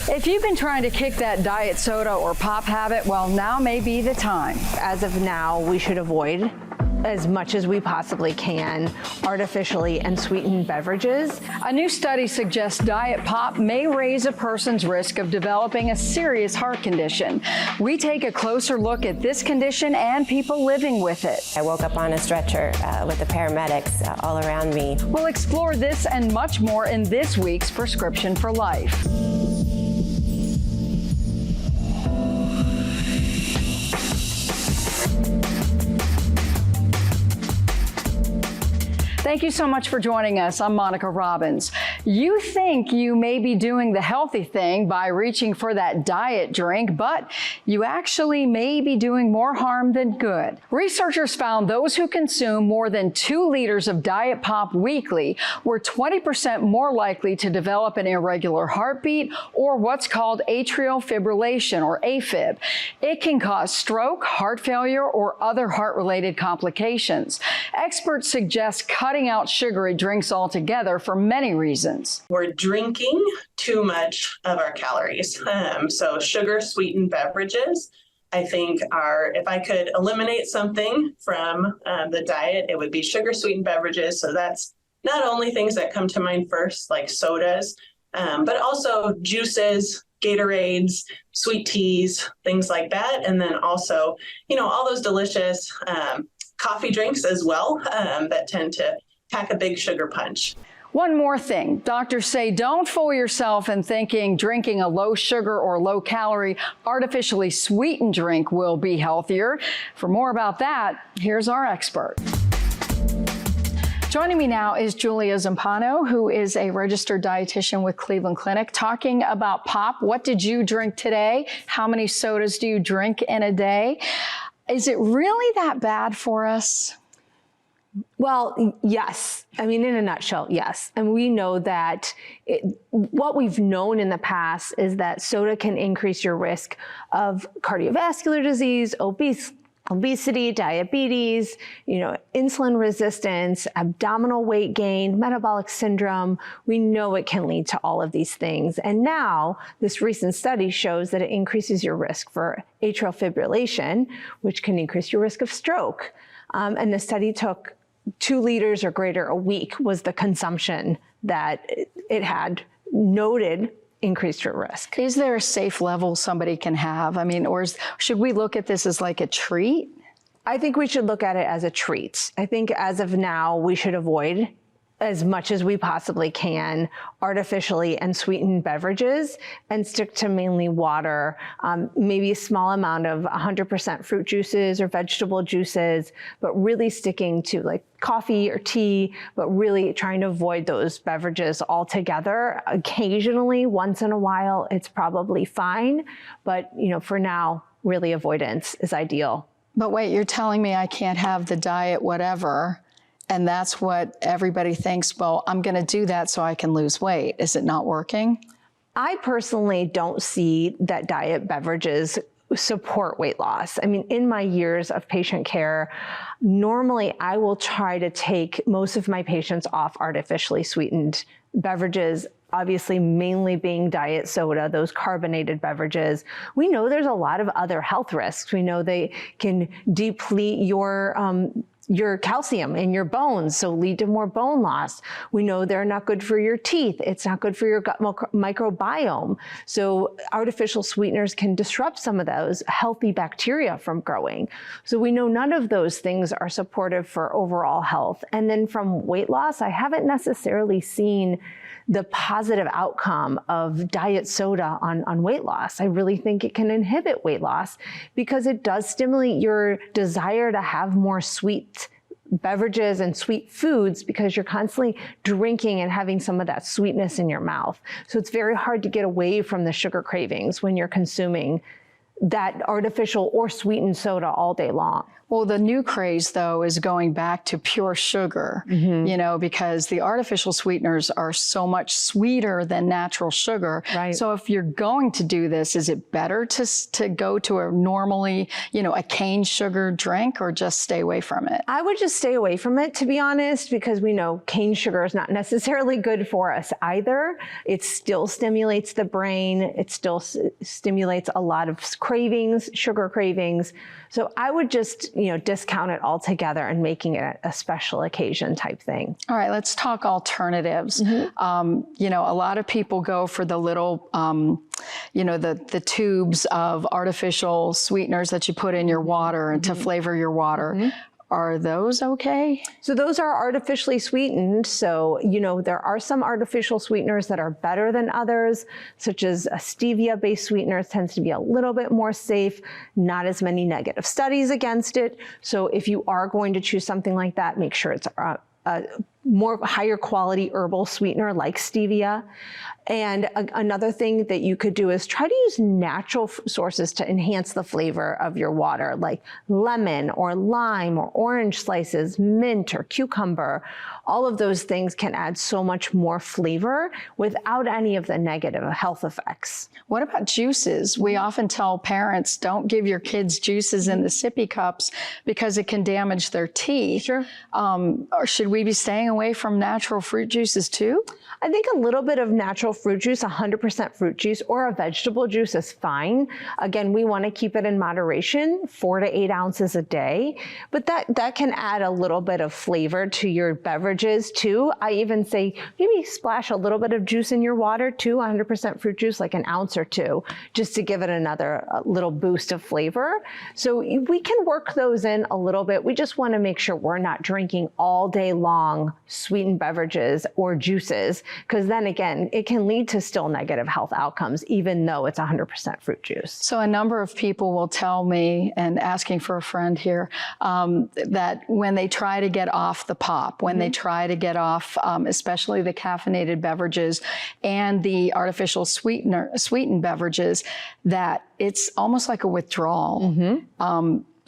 If you've been trying to kick that diet soda or pop habit, well, now may be the time. As of now, we should avoid, as much as we possibly can, artificially and sweetened beverages. A new study suggests diet pop may raise a person's risk of developing a serious heart condition. We take a closer look at this condition and people living with it. I woke up on a stretcher with the paramedics all around me. We'll explore this and much more in this week's Prescription for Life. Thank you so much for joining us. I'm Monica Robbins. You think you may be doing the healthy thing by reaching for that diet drink, but you actually may be doing more harm than good. Researchers found those who consume more than 2 liters of diet pop weekly were 20% more likely to develop an irregular heartbeat or what's called atrial fibrillation or AFib. It can cause stroke, heart failure, or other heart-related complications. Experts suggest cutting out sugary drinks altogether for many reasons. We're drinking too much of our calories. So sugar sweetened beverages, I think if I could eliminate something from the diet, it would be sugar sweetened beverages. So that's not only things that come to mind first, like sodas, but also juices, Gatorades, sweet teas, things like that. And then also, all those delicious coffee drinks as well that tend to pack a big sugar punch. One more thing, doctors say don't fool yourself in thinking drinking a low sugar or low calorie artificially sweetened drink will be healthier. For more about that, here's our expert. Joining me now is Julia Zampano, who is a registered dietitian with Cleveland Clinic, talking about pop. What did you drink today? How many sodas do you drink in a day? Is it really that bad for us? Well, yes. I mean, in a nutshell, yes. And we know that what we've known in the past is that soda can increase your risk of cardiovascular disease, obesity, diabetes, insulin resistance, abdominal weight gain, metabolic syndrome. We know it can lead to all of these things. And now this recent study shows that it increases your risk for atrial fibrillation, which can increase your risk of stroke. And the study took 2 liters or greater a week was the consumption that it had noted increased your risk. Is there a safe level somebody can have? I mean, should we look at this as like a treat? I think we should look at it as a treat. I think as of now, we should avoid, as much as we possibly can, artificially and sweetened beverages and stick to mainly water, maybe a small amount of 100% fruit juices or vegetable juices, but really sticking to like coffee or tea, but really trying to avoid those beverages altogether. Occasionally, once in a while, it's probably fine, but for now, really avoidance is ideal. But wait, you're telling me I can't have the diet whatever, and that's what everybody thinks, well, I'm going to do that so I can lose weight. Is it not working? I personally don't see that diet beverages support weight loss. I mean, in my years of patient care, normally I will try to take most of my patients off artificially sweetened beverages, obviously mainly being diet soda, those carbonated beverages. We know there's a lot of other health risks. We know they can deplete your calcium in your bones, so lead to more bone loss. We know they're not good for your teeth. It's not good for your gut microbiome. So artificial sweeteners can disrupt some of those healthy bacteria from growing. So we know none of those things are supportive for overall health. And then from weight loss, I haven't necessarily seen the positive outcome of diet soda on weight loss. I really think it can inhibit weight loss because it does stimulate your desire to have more sweet beverages and sweet foods because you're constantly drinking and having some of that sweetness in your mouth. So it's very hard to get away from the sugar cravings when you're consuming that artificial or sweetened soda all day long. Well, the new craze, though, is going back to pure sugar, you know, because the artificial sweeteners are so much sweeter than natural sugar. Right. So if you're going to do this, is it better to go to a normally, you know, a cane sugar drink, or just stay away from it? I would just stay away from it, to be honest, because we know cane sugar is not necessarily good for us either. It still stimulates the brain. It still stimulates a lot of cravings, sugar cravings. So I would just, you know, discount it altogether and making it a special occasion type thing. All right, let's talk alternatives. You know, a lot of people go for the little, you know, the tubes of artificial sweeteners that you put in your water and to flavor your water. Are those okay? So those are artificially sweetened. So, you know, there are some artificial sweeteners that are better than others, such as a stevia-based sweetener tends to be a little bit more safe, not as many negative studies against it. So if you are going to choose something like that, make sure it's a more higher quality herbal sweetener like stevia. And another thing that you could do is try to use natural sources to enhance the flavor of your water, like lemon or lime or orange slices, mint or cucumber. All of those things can add so much more flavor without any of the negative health effects. What about juices? We often tell parents, don't give your kids juices in the sippy cups because it can damage their teeth. Sure. Or should we be staying away from natural fruit juices too? I think a little bit of natural fruit juice, 100% fruit juice, or a vegetable juice is fine. Again, we want to keep it in moderation, 4 to 8 ounces a day, but that can add a little bit of flavor to your beverages too. I even say maybe splash a little bit of juice in your water too, 100% fruit juice, like an ounce or two, just to give it another little boost of flavor. So we can work those in a little bit. We just want to make sure we're not drinking all day long sweetened beverages or juices, because then again, it can lead to still negative health outcomes, even though it's 100% fruit juice. So a number of people will tell me, and asking for a friend here, that when they try to get off the pop, when they try to get off, especially the caffeinated beverages and the artificial sweetened beverages, that it's almost like a withdrawal.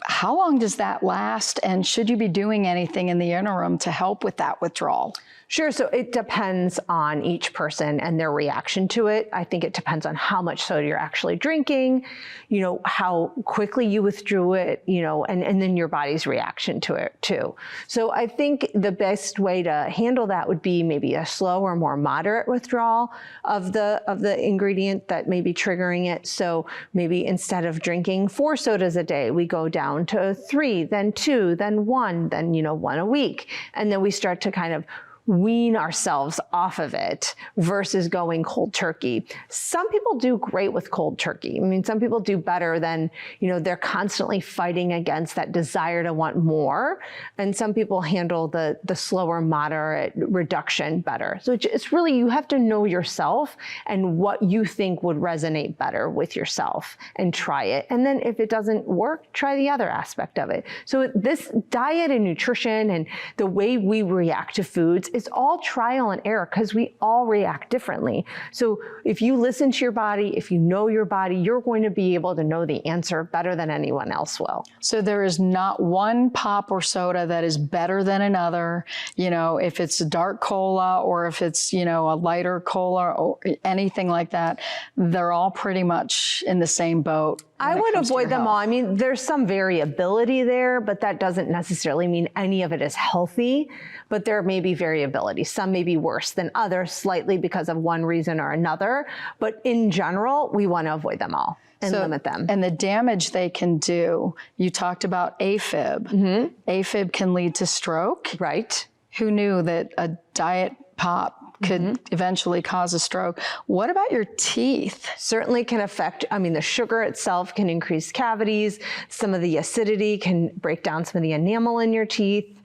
How long does that last? And should you be doing anything in the interim to help with that withdrawal? Sure. So it depends on each person and their reaction to it. I think it depends on how much soda you're actually drinking, you know, how quickly you withdrew it, you know, and then your body's reaction to it too. So I think the best way to handle that would be maybe a slow or more moderate withdrawal of the ingredient that may be triggering it. So maybe instead of drinking 4 sodas a day, we go down to 3, then 2, then 1, then, you know, 1 a week. And then we start to kind of wean ourselves off of it versus going cold turkey. Some people do great with cold turkey. I mean, some people do better than, you know, they're constantly fighting against that desire to want more. And some people handle the slower, moderate reduction better. So it's really, you have to know yourself and what you think would resonate better with yourself and try it. And then if it doesn't work, try the other aspect of it. So this diet and nutrition and the way we react to foods, it's all trial and error because we all react differently. So if you listen to your body, if you know your body, you're going to be able to know the answer better than anyone else will. So there is not one pop or soda that is better than another. You know, if it's a dark cola or if it's, you know, a lighter cola or anything like that, they're all pretty much in the same boat. I would avoid them all. I mean, there's some variability there, but that doesn't necessarily mean any of it is healthy, but there may be variability. Some may be worse than others slightly because of one reason or another, but in general, we want to avoid them all and limit them. And the damage they can do, you talked about AFib. AFib can lead to stroke. Right. Who knew that a diet pop could eventually cause a stroke? What about your teeth? Certainly can affect, I mean, the sugar itself can increase cavities. Some of the acidity can break down some of the enamel in your teeth.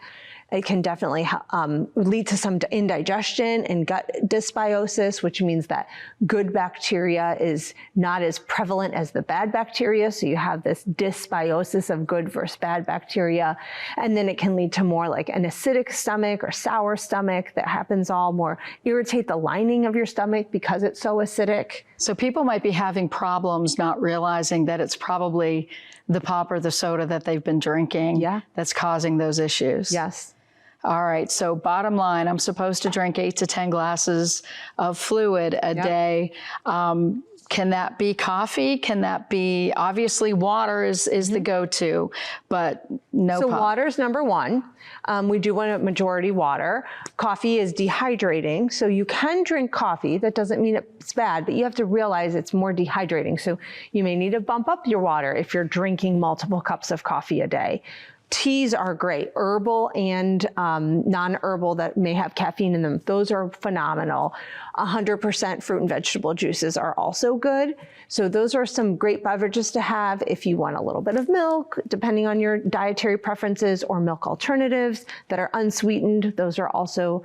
It can definitely lead to some indigestion and gut dysbiosis, which means that good bacteria is not as prevalent as the bad bacteria. So you have this dysbiosis of good versus bad bacteria. And then it can lead to more like an acidic stomach or sour stomach that happens irritate the lining of your stomach because it's so acidic. So people might be having problems not realizing that it's probably the pop or the soda that they've been drinking that's causing those issues. Yes. All right. So bottom line, I'm supposed to drink 8 to 10 glasses of fluid a day. Can that be coffee? Can that be, obviously water is the go-to, but no So pop. water's number one. We do want a majority water. Coffee is dehydrating. So you can drink coffee. That doesn't mean it's bad, but you have to realize it's more dehydrating. So you may need to bump up your water if you're drinking multiple cups of coffee a day. Teas are great, herbal and non-herbal that may have caffeine in them. Those are phenomenal. 100% fruit and vegetable juices are also good. So those are some great beverages to have if you want a little bit of milk, depending on your dietary preferences, or milk alternatives that are unsweetened. Those are also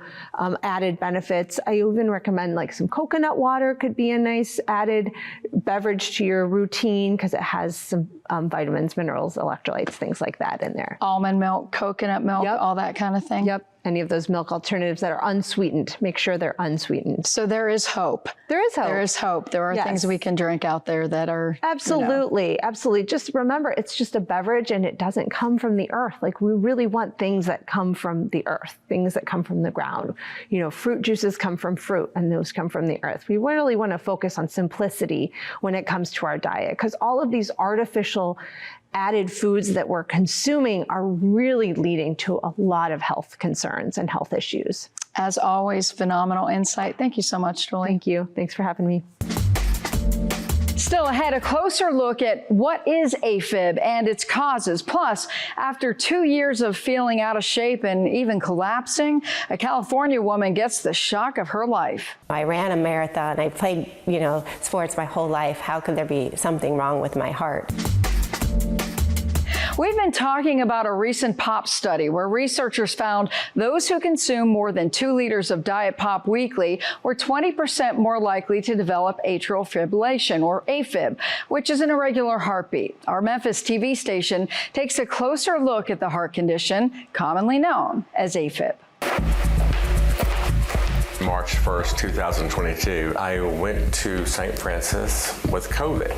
added benefits. I even recommend like some coconut water could be a nice added beverage to your routine because it has some vitamins, minerals, electrolytes, things like that in there. Almond milk, coconut milk, all that kind of thing. Yep. Any of those milk alternatives that are unsweetened, make sure they're unsweetened. So there is hope. There is hope. There is hope. There are things we can drink out there that are absolutely, absolutely. Just remember, it's just a beverage and it doesn't come from the earth. Like we really want things that come from the earth, things that come from the ground. You know, fruit juices come from fruit and those come from the earth. We really want to focus on simplicity when it comes to our diet because all of these artificial added foods that we're consuming are really leading to a lot of health concerns and health issues. As always, phenomenal insight. Thank you so much, Julie. Thank you. Thanks for having me. Still ahead, a closer look at what is AFib and its causes. Plus, after 2 years of feeling out of shape and even collapsing, a California woman gets the shock of her life. I ran a marathon. I played, sports my whole life. How could there be something wrong with my heart? We've been talking about a recent pop study where researchers found those who consume more than 2 liters of diet pop weekly were 20% more likely to develop atrial fibrillation, or AFib, which is an irregular heartbeat. Our Memphis TV station takes a closer look at the heart condition, commonly known as AFib. March 1st, 2022, I went to St. Francis with COVID.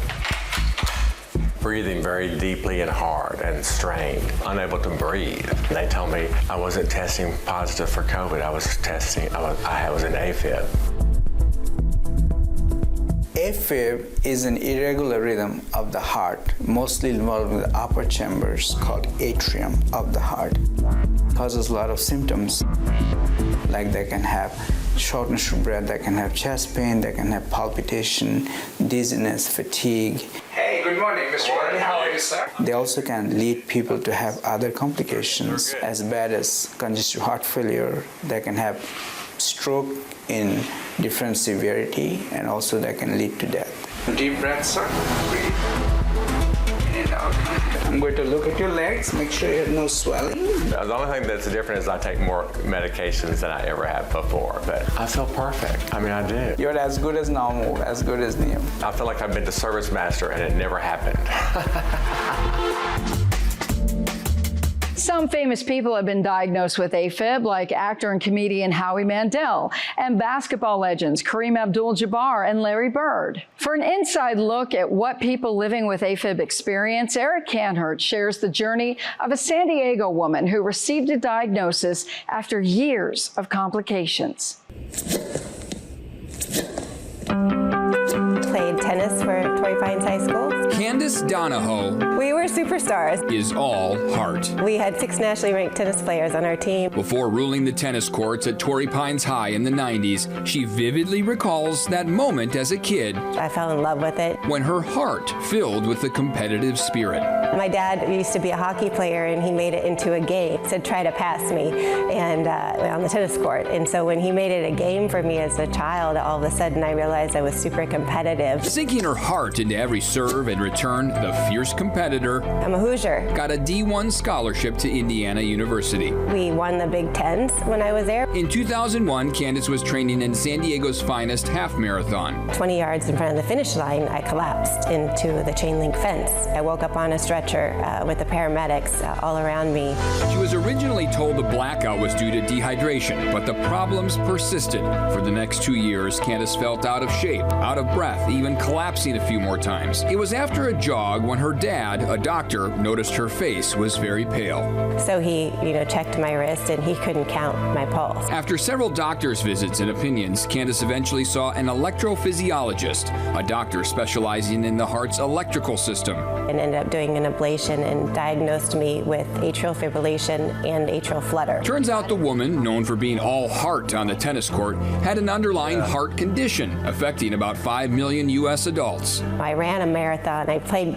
Breathing very deeply and hard and strained, unable to breathe. They told me I wasn't testing positive for COVID. I was in AFib. AFib is an irregular rhythm of the heart, mostly involving the upper chambers called atrium of the heart. It causes a lot of symptoms, like they can have shortness of breath, they can have chest pain, they can have palpitation, dizziness, fatigue. Hey, good morning, Mr. Warren. How are you, sir? They also can lead people to have other complications as bad as congestive heart failure. They can have stroke in different severity, and also that can lead to death. Deep breath, sir. Breathe. In and out. I'm going to look at your legs, make sure you have no swelling. The only thing that's different is I take more medications than I ever have before, but I feel perfect. I mean, I do. You're as good as normal, as good as new. I feel like I've been to Service Master and it never happened. Some famous people have been diagnosed with AFib, like actor and comedian Howie Mandel and basketball legends Kareem Abdul-Jabbar and Larry Bird. For an inside look at what people living with AFib experience, Eric Canhert shares the journey of a San Diego woman who received a diagnosis after years of complications. Played tennis for Torrey Pines High School. Candace Donahoe We were superstars. is all heart. We had 6 nationally ranked tennis players on our team. Before ruling the tennis courts at Torrey Pines High in the 90s, she vividly recalls that moment as a kid I fell in love with it. when her heart filled with the competitive spirit. My dad used to be a hockey player, and he made it into a game. He said, try to pass me, and on the tennis court. And so when he made it a game for me as a child, all of a sudden I realized I was super competitive. Sinking her heart into every serve and return born, the fierce competitor, I'm a Hoosier. got a D1 scholarship to Indiana University. We won the Big Tens when I was there. In 2001, Candace was training in San Diego's finest half marathon. 20 yards in front of the finish line, I collapsed into the chain link fence. I woke up on a stretcher with the paramedics all around me. She was originally told the blackout was due to dehydration, but the problems persisted. For the next 2 years, Candace felt out of shape, out of breath, even collapsing a few more times. It was after a jog when her dad, a doctor, noticed her face was very pale. So he, checked my wrist and he couldn't count my pulse. After several doctor's visits and opinions, Candace eventually saw an electrophysiologist, a doctor specializing in the heart's electrical system. And ended up doing an ablation and diagnosed me with atrial fibrillation and atrial flutter. Turns out the woman, known for being all heart on the tennis court, had an underlying heart condition affecting about 5 million U.S. adults. I ran a marathon. I played,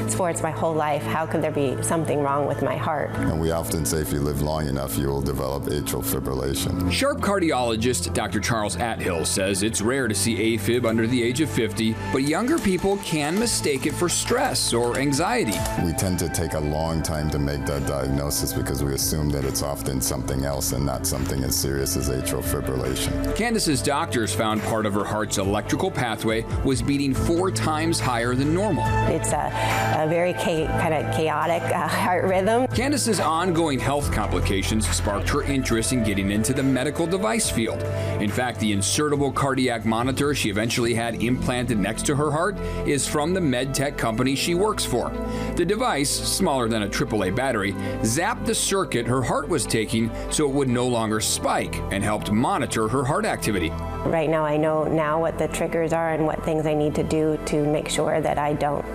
sports my whole life. How could there be something wrong with my heart? And we often say if you live long enough, you will develop atrial fibrillation. Sharp cardiologist Dr. Charles Athill says it's rare to see AFib under the age of 50, but younger people can mistake it for stress or anxiety. We tend to take a long time to make that diagnosis because we assume that it's often something else and not something as serious as atrial fibrillation. Candace's doctors found part of her heart's electrical pathway was beating 4 times higher than normal. It's a very kind of chaotic heart rhythm. Candace's ongoing health complications sparked her interest in getting into the medical device field. In fact, the insertable cardiac monitor she eventually had implanted next to her heart is from the med tech company she works for. The device, smaller than a AAA battery, zapped the circuit her heart was taking so it would no longer spike and helped monitor her heart activity. Right now I know what the triggers are and what things I need to do to make sure that I don't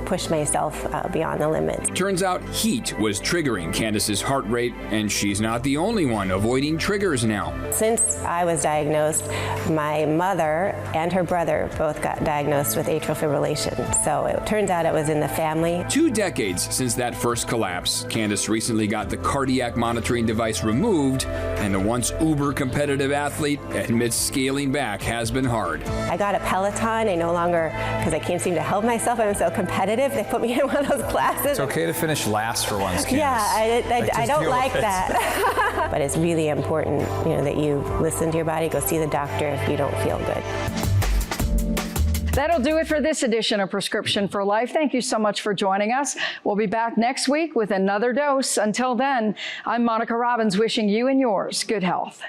push myself beyond the limits. Turns out heat was triggering Candace's heart rate, and she's not the only one avoiding triggers now. Since I was diagnosed, my mother and her brother both got diagnosed with atrial fibrillation. So it turns out it was in the family. 2 decades since that first collapse, Candace recently got the cardiac monitoring device removed, and the once uber competitive athlete admits scaling back has been hard. I got a Peloton. I no longer, because I can't seem to help myself, I'm so competitive, they put me in one of those classes. It's okay to finish last for once, Candace. Yeah, I don't like that. But it's really important, that you listen to your body, go see the doctor if you don't feel good. That'll do it for this edition of Prescription for Life. Thank you so much for joining us. We'll be back next week with another dose. Until then, I'm Monica Robbins, wishing you and yours good health.